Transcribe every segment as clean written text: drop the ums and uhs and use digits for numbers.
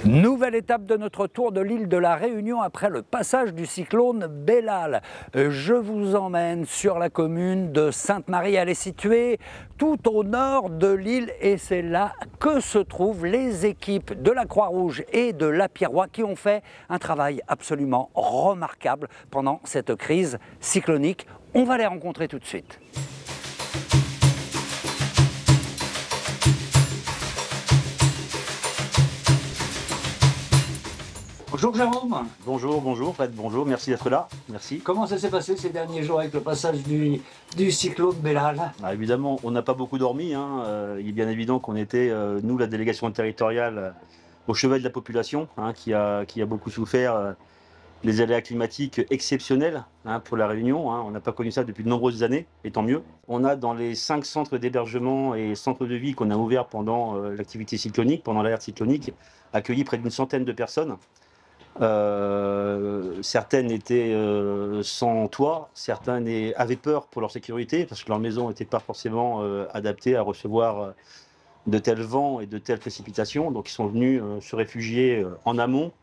Nouvelle étape de notre tour de l'île de la Réunion après le passage du cyclone Bellal. Je vous emmène sur la commune de Sainte-Marie. Elle est située tout au nord de l'île et c'est là que se trouvent les équipes de la Croix-Rouge et de la Pierrois qui ont fait un travail absolument remarquable pendant cette crise cyclonique. On va les rencontrer tout de suite. Bonjour Jérôme. Bonjour Fred, bonjour, merci d'être là, merci. Comment ça s'est passé ces derniers jours avec le passage du cyclone Bellal? Évidemment, on n'a pas beaucoup dormi, hein. Il est bien évident qu'on était, nous, la délégation territoriale, au chevet de la population, hein, qui a beaucoup souffert les aléas climatiques exceptionnels, hein, pour la Réunion, hein. On n'a pas connu ça depuis de nombreuses années, et tant mieux. On a dans les 5 centres d'hébergement et centres de vie qu'on a ouverts pendant l'activité cyclonique, pendant l'alerte cyclonique, accueilli près d'une centaine de personnes. Certaines étaient sans toit, certaines avaient peur pour leur sécurité parce que leur maison n'était pas forcément adaptée à recevoir de tels vents et de telles précipitations. Donc ils sont venus se réfugier en amont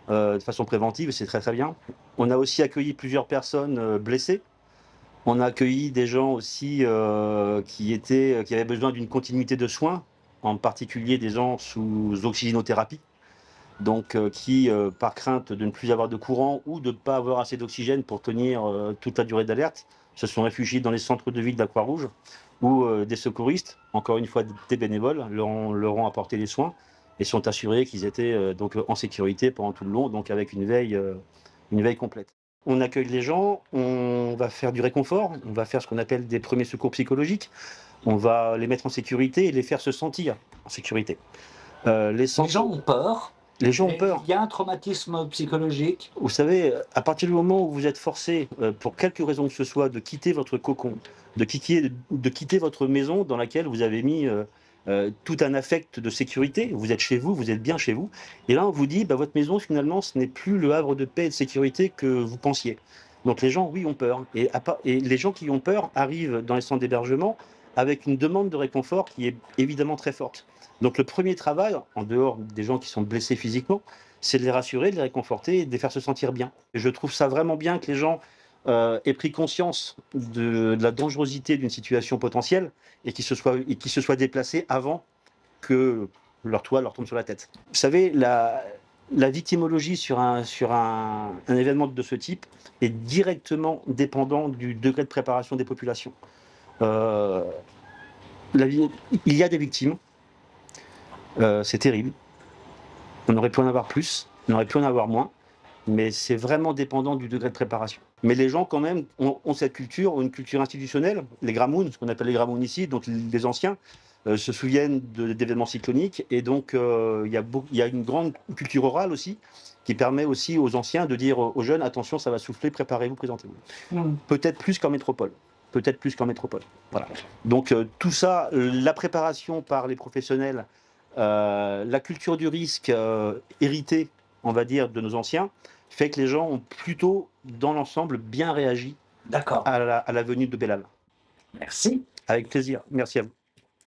de façon préventive et c'est très très bien. On a aussi accueilli plusieurs personnes blessées. On a accueilli des gens aussi qui avaient besoin d'une continuité de soins, en particulier des gens sous oxygénothérapie. Donc qui, par crainte de ne plus avoir de courant ou de ne pas avoir assez d'oxygène pour tenir toute la durée d'alerte, se sont réfugiés dans les centres de vie de la Croix-Rouge, où des secouristes, encore une fois des bénévoles, leur ont apporté les soins et sont assurés qu'ils étaient donc en sécurité pendant tout le long, donc avec une veille complète. On accueille les gens, on va faire du réconfort, on va faire ce qu'on appelle des premiers secours psychologiques, on va les mettre en sécurité et les faire se sentir en sécurité. Les gens ont peur. Les gens ont peur. Il y a un traumatisme psychologique. Vous savez, à partir du moment où vous êtes forcé, pour quelque raison que ce soit, de quitter votre cocon, de quitter votre maison dans laquelle vous avez mis tout un affect de sécurité, vous êtes chez vous, vous êtes bien chez vous, et là on vous dit, votre maison finalement ce n'est plus le havre de paix et de sécurité que vous pensiez. Donc les gens, oui, ont peur. Et les gens qui ont peur arrivent dans les centres d'hébergement avec une demande de réconfort qui est évidemment très forte. Donc le premier travail, en dehors des gens qui sont blessés physiquement, c'est de les rassurer, de les réconforter et de les faire se sentir bien. Et je trouve ça vraiment bien que les gens aient pris conscience de la dangerosité d'une situation potentielle et qu'ils se soient déplacés avant que leur toit leur tombe sur la tête. Vous savez, la victimologie sur un événement de ce type est directement dépendant du degré de préparation des populations. Il y a des victimes, c'est terrible, on aurait pu en avoir plus, on aurait pu en avoir moins, mais c'est vraiment dépendant du degré de préparation. Mais les gens quand même ont cette culture, ont une culture institutionnelle, les Gramounes, ce qu'on appelle les Gramounes ici, donc les anciens, se souviennent d'événements cycloniques, et donc il y a une grande culture orale aussi, qui permet aussi aux anciens de dire aux jeunes, attention, ça va souffler, préparez-vous, présentez-vous. Peut-être plus qu'en métropole. Voilà. Donc tout ça, la préparation par les professionnels, la culture du risque héritée, on va dire, de nos anciens, fait que les gens ont plutôt, dans l'ensemble, bien réagi à la venue de Bellal. Merci. Avec plaisir. Merci à vous.